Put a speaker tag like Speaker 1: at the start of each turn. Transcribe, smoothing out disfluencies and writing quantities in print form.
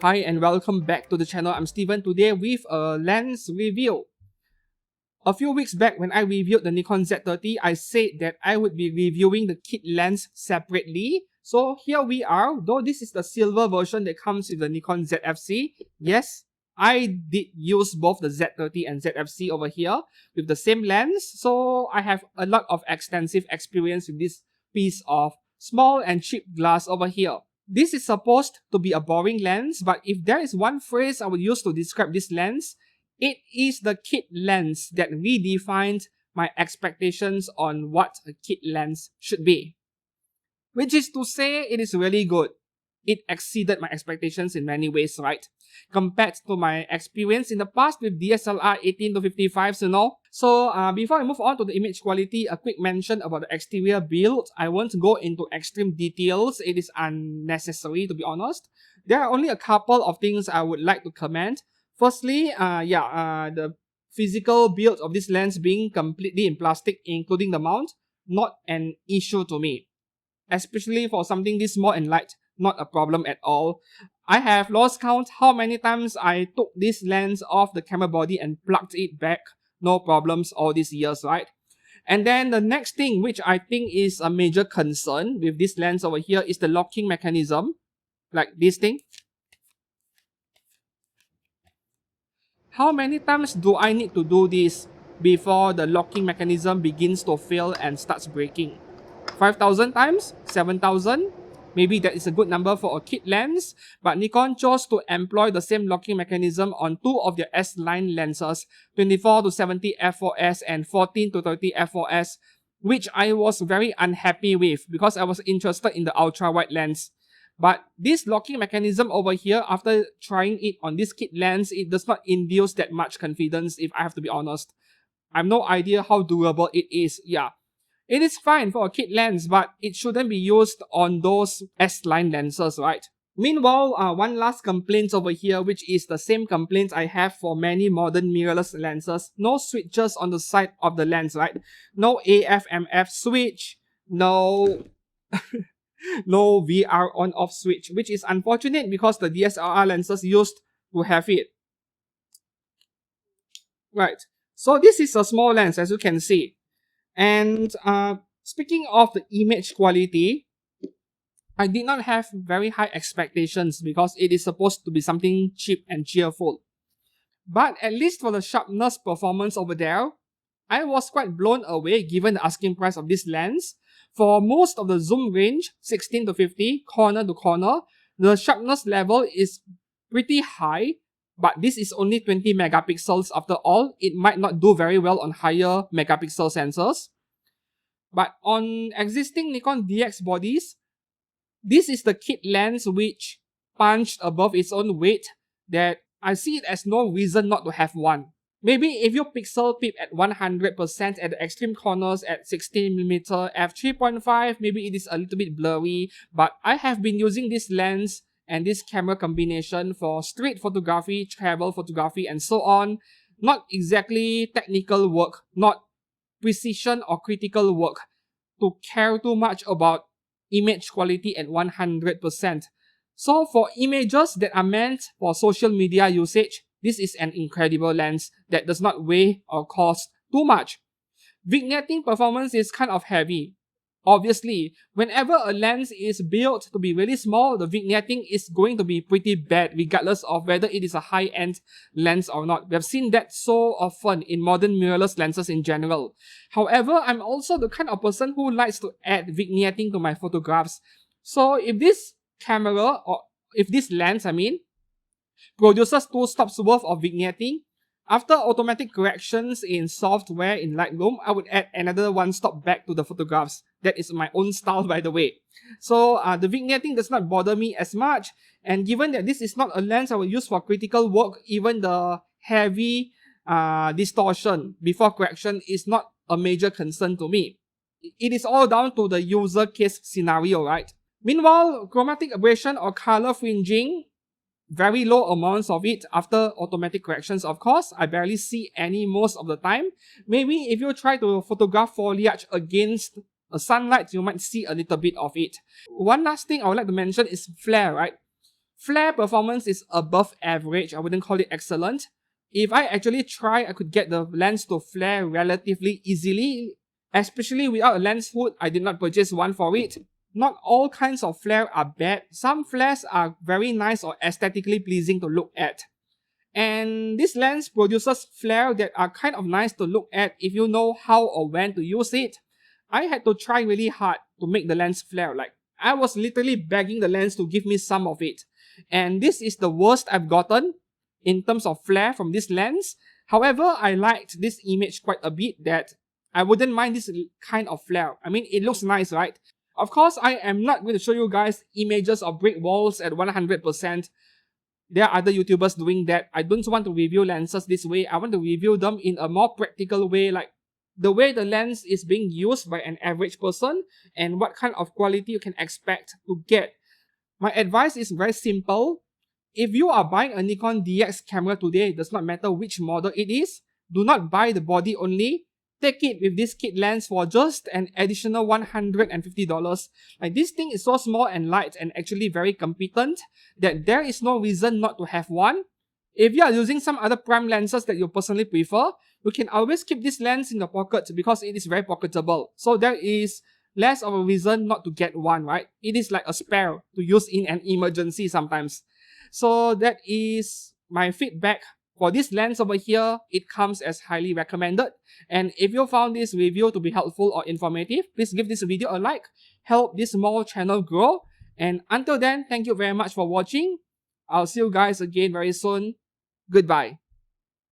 Speaker 1: Hi and welcome back to the channel. I'm Steven today with a lens review. A few weeks back when I reviewed the Nikon Z30, I said that I would be reviewing the kit lens separately. So here we are, though this is the silver version that comes with the Nikon ZFC. Yes, I did use both the Z30 and ZFC over here with the same lens. So I have a lot of extensive experience with this piece of small and cheap glass over here. This is supposed to be a boring lens, but if there is one phrase I would use to describe this lens, it is the kit lens that redefined my expectations on what a kit lens should be. Which is to say, it is really good. It exceeded my expectations in many ways, right? Compared to my experience in the past with DSLR 18 to 55s, So before I move on to the image quality, a quick mention about the exterior build. I won't go into extreme details. It is unnecessary, to be honest. There are only a couple of things I would like to comment. Firstly, the physical build of this lens being completely in plastic, including the mount, not an issue to me. Especially for something this small and light, not a problem at all. I have lost count how many times I took this lens off the camera body and plugged it back. No problems all these years, right? And then the next thing, which I think is a major concern with this lens over here, is the locking mechanism. Like this thing. How many times do I need to do this before the locking mechanism begins to fail and starts breaking? 5,000 times? 7,000? Maybe that is a good number for a kit lens, but Nikon chose to employ the same locking mechanism on two of their S-line lenses, 24 to 70 f4s and 14 to 30 f4s, which I was very unhappy with because I was interested in the ultra-wide lens. But this locking mechanism over here, after trying it on this kit lens, it does not induce that much confidence, if I have to be honest. I have no idea how durable it is. Yeah, it is fine for a kit lens, but it shouldn't be used on those S-line lenses, right? Meanwhile, one last complaint over here, which is the same complaints I have for many modern mirrorless lenses. No switches on the side of the lens, right? No AF/MF switch, no no VR on-off switch, which is unfortunate because the DSLR lenses used to have it. Right. So this is a small lens, as you can see. And speaking of the image quality, I did not have very high expectations because it is supposed to be something cheap and cheerful. But at least for the sharpness performance over there, I was quite blown away given the asking price of this lens. For most of the zoom range, 16 to 50, corner to corner, the sharpness level is pretty high, but this is only 20 megapixels after all. It might not do very well on higher megapixel sensors. But on existing Nikon DX bodies, this is the kit lens which punched above its own weight that I see it as no reason not to have one. Maybe if you pixel peep at 100% at the extreme corners at 16mm f3.5, maybe it is a little bit blurry, but I have been using this lens and this camera combination for street photography, travel photography, and so on. Not exactly technical work, not precision or critical work to care too much about image quality at 100%. So for images that are meant for social media usage, this is an incredible lens that does not weigh or cost too much. Vignetting performance is kind of heavy. Obviously, whenever a lens is built to be really small, the vignetting is going to be pretty bad regardless of whether it is a high-end lens or not. We have seen that so often in modern mirrorless lenses in general. However, I'm also the kind of person who likes to add vignetting to my photographs. So if this camera, or if this lens, produces 2 stops worth of vignetting, after automatic corrections in software in Lightroom, I would add another 1 stop back to the photographs. That is my own style, by the way. So the vignetting does not bother me as much, and given that this is not a lens I will use for critical work, even the heavy distortion before correction is not a major concern to me. It is all down to the user case scenario, right? Meanwhile, chromatic aberration or color fringing, very low amounts of it after automatic corrections, of course. I barely see any most of the time. Maybe if you try to photograph foliage against sunlight, you might see a little bit of it. One last thing I would like to mention is flare, right? Flare performance is above average. I wouldn't call it excellent. If I actually try, I could get the lens to flare relatively easily, especially without a lens hood. I did not purchase one for it. Not all kinds of flare are bad. Some flares are very nice or aesthetically pleasing to look at. And this lens produces flare that are kind of nice to look at if you know how or when to use it. I had to try really hard to make the lens flare. Like, I was literally begging the lens to give me some of it. And this is the worst I've gotten in terms of flare from this lens. However, I liked this image quite a bit, that I wouldn't mind this kind of flare. I mean, it looks nice, right? Of course, I am not going to show you guys images of brick walls at 100%. There are other YouTubers doing that. I don't want to review lenses this way. I want to review them in a more practical way, like the way the lens is being used by an average person and what kind of quality you can expect to get. My advice is very simple. If you are buying a Nikon DX camera today, it does not matter which model it is, do not buy the body only. Take it with this kit lens for just an additional $150. Like, this thing is so small and light and actually very competent that there is no reason not to have one. If you are using some other prime lenses that you personally prefer, you can always keep this lens in your pocket because it is very pocketable. So there is less of a reason not to get one, right? It is like a spare to use in an emergency sometimes. So that is my feedback for this lens over here. It comes as highly recommended. And if you found this review to be helpful or informative, please give this video a like, help this small channel grow. And until then, thank you very much for watching. I'll see you guys again very soon. Goodbye.